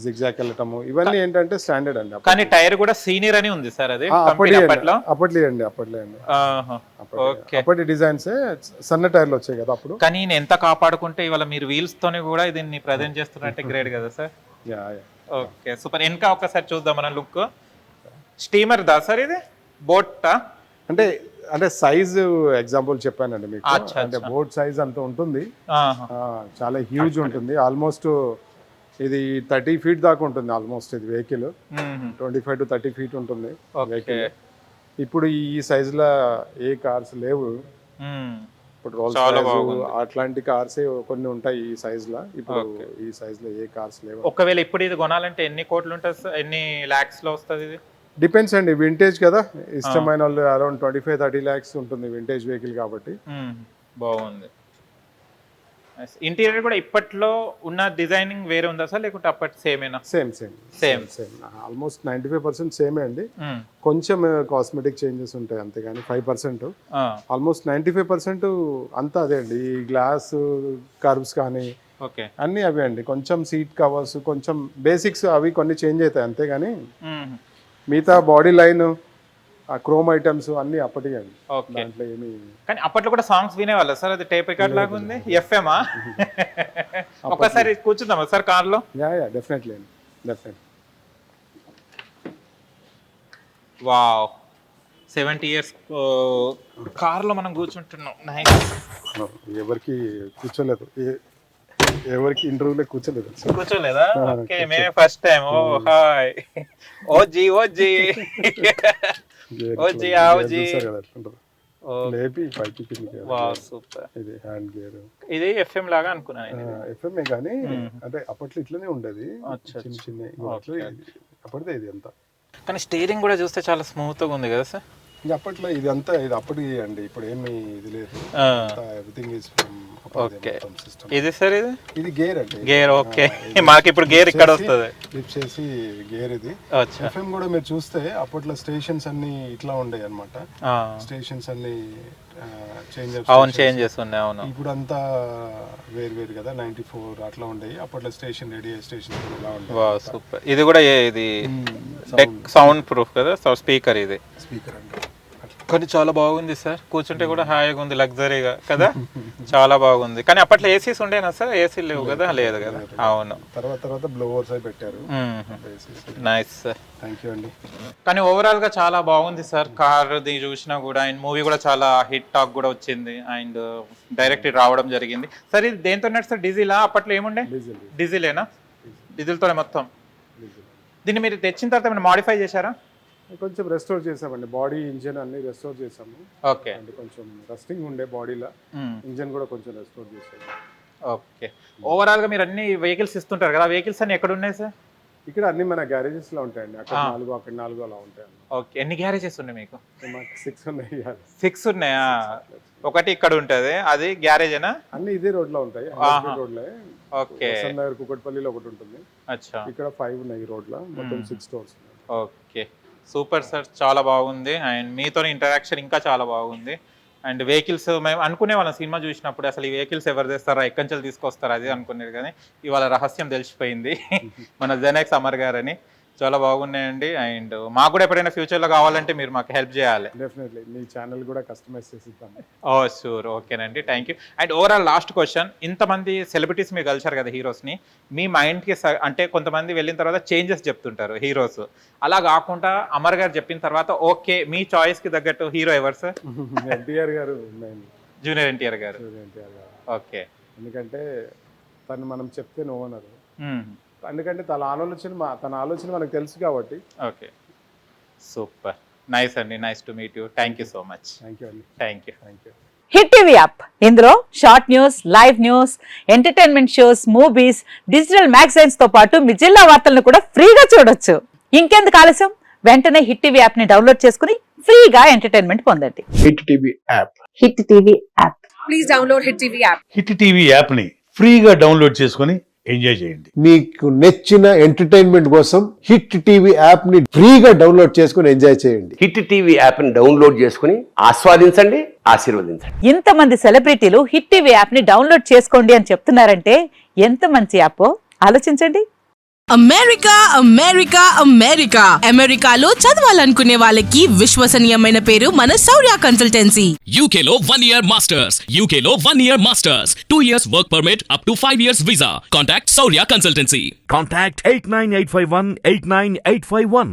జిగ్జాగ్ వెళ్ళటము, ఇవన్నీ ఏంటంటే స్టాండర్డ్ అండి. కానీ టైర్ కూడా సీనియర్ అని ఉంది సార్, అది అప్పట్లో అండి. అప్పటి డిజైన్స్ సన్న టైర్లు వచ్చాయి కదా అప్పుడు. కానీ నేను ఎంత కాపాడుకుంటే ఇవాళ మీరు వీల్స్ తోనే కూడా దీన్ని ప్రజెంట్ చేస్తున్నట్టే గ్రేట్ కదా సార్. Okay, super. ఇంకా ఒకసారి చూద్దాం మన లుక్. స్టీమర్ దా సార్ ఇది? బోట్ అంటే సైజ్ ఎగ్జాంపుల్ చెప్పానండి మీకు. అంటే బోట్ సైజ్ అంత ఉంటుంది, చాలా హ్యూజ్ ఉంటుంది. ఆల్మోస్ట్ ఇది 30 feet దాకా ఉంటుంది ఆల్మోస్ట్. ఇది వెహికల్ 25 to 30 feet ఉంటుంది వెహికల్. ఇప్పుడు ఈ సైజులో ఏ కార్స్ లేవు. ఇప్పుడు రోల్స్ చాలా రాయ్స్ బాగుంది. అట్లాంటి కార్సే కొన్ని ఉంటాయి ఈ సైజ్ లో. ఇప్పుడు ఈ సైజ్ లో ఏ కార్స్ లేవు. ఒకవేళ ఇప్పుడు ఇది కొనాలంటే ఎన్ని కోట్లు ఉంటుంది సార్, ఎన్ని లాక్స్ లో వస్తుంది ఇది? డిపెండ్స్ అండి, వింటేజ్ కదా, ఇష్టమైన వాళ్ళు అరౌండ్ 25-30 lakhs ఉంటుంది వింటేజ్ వెహికల్ కాబట్టి. బాగుంది. ఇంటీరియర్ కూడా ఇప్పట్లో ఉన్న డిజైనింగ్ వేరే ఉందా సార్, లేకుంటే అప్పటి సేమేనా? సేమ్ ఆల్మోస్ట్ 95% సేమే అండి. కొంచెం కాస్మెటిక్ చేంజెస్ ఉంటాయి అంతేగాని 5%. ఆల్మోస్ట్ 95% అంతా అదే అండి. ఈ గ్లాస్ కర్వ్స్ కానీ ఓకే అన్నీ అవే అండి. కొంచెం సీట్ కవర్స్, కొంచెం బేసిక్స్ అవి కొన్ని చేంజ్ అవుతాయి అంతేగాని మిగతా బాడీ లైన్, ఆ క్రోమ్ ఐటమ్స్ అన్ని అప్పటి అండి. దాంట్లో ఏమి. కానీ అప్పట్లో కూడా సాంగ్స్ వినేవాళ్ళ సార్? అది టేప్ రికార్డ్ లాగా ఉంది. ఎఫ్ఎమా? ఒకసారి కూర్చుందామా సార్ కార్ లో? యా డెఫినెట్లీ అండి, డెఫినెట్లీ. వావ్, 70 years కార్ లో మనం కూర్చుంటున్నాం. నైస్. ఎవరికి కూర్చోలేదు, ఎవరికి ఇంటర్వ్యూలో కూర్చోలేదా? ఓకే, మేమే first time. Oh hi, OG OG OG OG. లేపి పైకి వావ్, సూపర్. ఇది హ్యాండ్ గేర్. ఇది ఎఫ్ఎం లాగా అనుకున్నాను. ఎఫ్ఎంఏ కానీ అంటే అప్పట్లో ఇట్లనే ఉండేది, చిన్న చిన్న అప్పటిదే ఇది అంతా. కానీ స్టీరింగ్ కూడా చూస్తే చాలా స్మూత్ గా ఉంది కదా సార్? ఇంకా అప్పట్లో ఇది అంతా ఇది అప్పటి అండి, ఇప్పుడు ఏమి ఇది లేదు. Everything is from okay. ఇది సార్ ఇది గేర్ అండి, గేర్. ఓకే, మాకు ఇప్పుడు గేర్ ఇక్కడ వస్తుంది. లిఫ్ట్ చేసి గేర్ ఇది. ఎఫ్ఎం కూడా మీరు చూస్తే అప్పట్లో స్టేషన్స్ అన్ని ఇట్లా ఉండే అన్నమాట. స్టేషన్స్ అన్ని చేంజెస్ ఉన్నాయి. అవును, ఇప్పుడు అంతా వేరు వేరు కదా. 94 అట్లా ఉండేవి అప్పట్లో. స్టేషన్ రేడియో స్టేషన్ ఇలా ఉండేది. సూపర్. ఇది కూడా ఇది సౌండ్ ప్రూఫ్ కదా స్పీకర్? ఇది స్పీకర్ అండి. కానీ చాలా బాగుంది సార్, కూర్చుంటే కూడా హాయిగా ఉంది, లగ్జరీగా కదా. చాలా బాగుంది. కానీ అప్పట్లో ఏసీస్ ఉండేనా సార్? ఏసీ లేవు కదా? లేదు కదా. అవును, తర్వాత బ్లోవర్స్ అయి పెట్టారు. నైస్ సార్, థ్యాంక్ యూ అండి. కానీ ఓవరాల్ గా చాలా బాగుంది సార్ కార్. దీన్ని చూసినా కూడా, అండ్ మూవీ కూడా చాలా హిట్ టాక్ కూడా వచ్చింది, అండ్ డైరెక్ట్ రావడం జరిగింది. సార్ ఇది దేంతో సార్? డీజిలా? అప్పట్లో ఏముండే? డీజిలేనా? డీజిల్తోనే మొత్తం. దీన్ని మీరు తెచ్చిన తర్వాత ఏమైనా మాడిఫై చేశారా? కొంచెం రెస్టోర్ చేసామండి, బాడీ ఇంజిన్ అన్ని రెస్టోర్ చేసాము. ఓకే. అంటే కొంచెం రస్టింగ్ ఉండే బాడీలో, ఇంజిన్ కూడా కొంచెం రెస్టోర్ చేసాము. ఓకే. ఓవరాల్ గా మీరు అన్ని వెహికల్స్ ఇస్తుంటారు కదా, వెహికల్స్ అన్ని ఎక్కడ ఉన్నాయి సార్? ఇక్కడ అన్ని మన గ్యారేజెస్ లో ఉంటాయండి. అక్కడ 4 అక్కడ 4 అలా ఉంటాయి. ఓకే. ఎన్ని గ్యారేజెస్ ఉన్నాయి మీకు? మాకు 6 ఉన్నాయి. 6 ఉన్నాయా? ఒకటి ఇక్కడ ఉంటది, అది గ్యారేజేనా? అన్ని ఇదే రోడ్ లో ఉంటాయి, రోడ్ లో. ఓకే. నగర్ కుకట్పల్లిలో ఒకటి ఉంటుంది. అచ్చా. ఇక్కడ 5 ఉన్నాయి రోడ్ లో, మొత్తం 6 స్టోర్స్. ఓకే, సూపర్ సార్, చాలా బాగుంది. అండ్ మీతో ఇంటరాక్షన్ ఇంకా చాలా బాగుంది. అండ్ వెహికల్స్ మేము అనుకునే వాళ్ళం సినిమా చూసినప్పుడు, అసలు ఈ వెహికల్స్ ఎవరు తెస్తారా, ఎక్కడి నుంచి తీసుకొస్తారా అది అనుకునేది. కానీ ఇవాళ రహస్యం తెలిసిపోయింది మన జెనెక్స్ అమర్ గారని. చాలా బాగున్నాయండి. అండ్ మాకు కూడా ఎప్పుడైనా ఫ్యూచర్లో కావాలంటే మీరు మాకు హెల్ప్ చేయాలి. డెఫినెట్లీ మీ ఛానల్ కూడా కస్టమైజ్ చేసి ఇస్తాం. ఓ షూర్, ఓకేనండి, thank you. And overall last question, ఇంతమంది సెలబ్రిటీస్ మీరు కలిసారు కదా హీరోస్ని, మీ మైండ్కి అంటే కొంతమంది వెళ్ళిన తర్వాత చేంజెస్ చెప్తుంటారు హీరోస్, అలా కాకుండా అమర్ గారు చెప్పిన తర్వాత ఓకే మీ చాయిస్కి తగ్గట్టు హీరో ఎవరు సార్? ఎన్టీఆర్ గారు, జూనియర్ ఎన్టీఆర్ గారు. ఓకే. ఎందుకంటే తను మనం చెప్తే నో అన్నారు, ఎందుకంటే తన ఆలోచన మనకు తెలుసు కాబట్టి. ఓకే, సూపర్, నైస్ అండి, nice to meet you. Thank you so much. Thank you అండి. Thank you. Hit TV app, ఇందులో short news, live news, entertainment shows, movies, digital magazines తో పాటు మీ జిల్లా వార్తలను కూడా ఫ్రీగా చూడొచ్చు. ఇంకెందుకు ఆలస్యం, వెంటనే హిట్ టీవీ యాప్ ని డౌన్లోడ్ చేసుకుని ఫ్రీగా ఎంటర్టైన్మెంట్ పొందండి. Hit TV app. Hit TV app. Please download hit TV app. Hit TV app ని ఫ్రీగా డౌన్లోడ్ చేసుకుని ఎంజాయ్ చేయండి. మీకు నచ్చిన ఎంటర్టైన్మెంట్ కోసం హిట్ టీవీ యాప్ ని ఫ్రీగా డౌన్లోడ్ చేసుకుని ఎంజాయ్ చేయండి. హిట్ టీవీ యాప్ ని డౌన్లోడ్ చేసుకుని ఆస్వాదించండి, ఆశీర్వదించండి. ఇంతమంది సెలబ్రిటీలు హిట్ టీవీ యాప్ ని డౌన్లోడ్ చేసుకోండి అని చెప్తున్నారంటే ఎంత మంచి యాప్ ఆలోచించండి. అమెరికా అమెరికా అమెరికా అమెరికాలో చదవాలనుకునే వాళ్ళకి విశ్వసనీయమైన పేరు మన శౌర్య కన్సల్టెన్సీ. UK లో 1 year masters. UK లో 1 year masters. 2 years work permit up to 5 years visa. Contact Saurya Consultancy. Contact 89851 89851.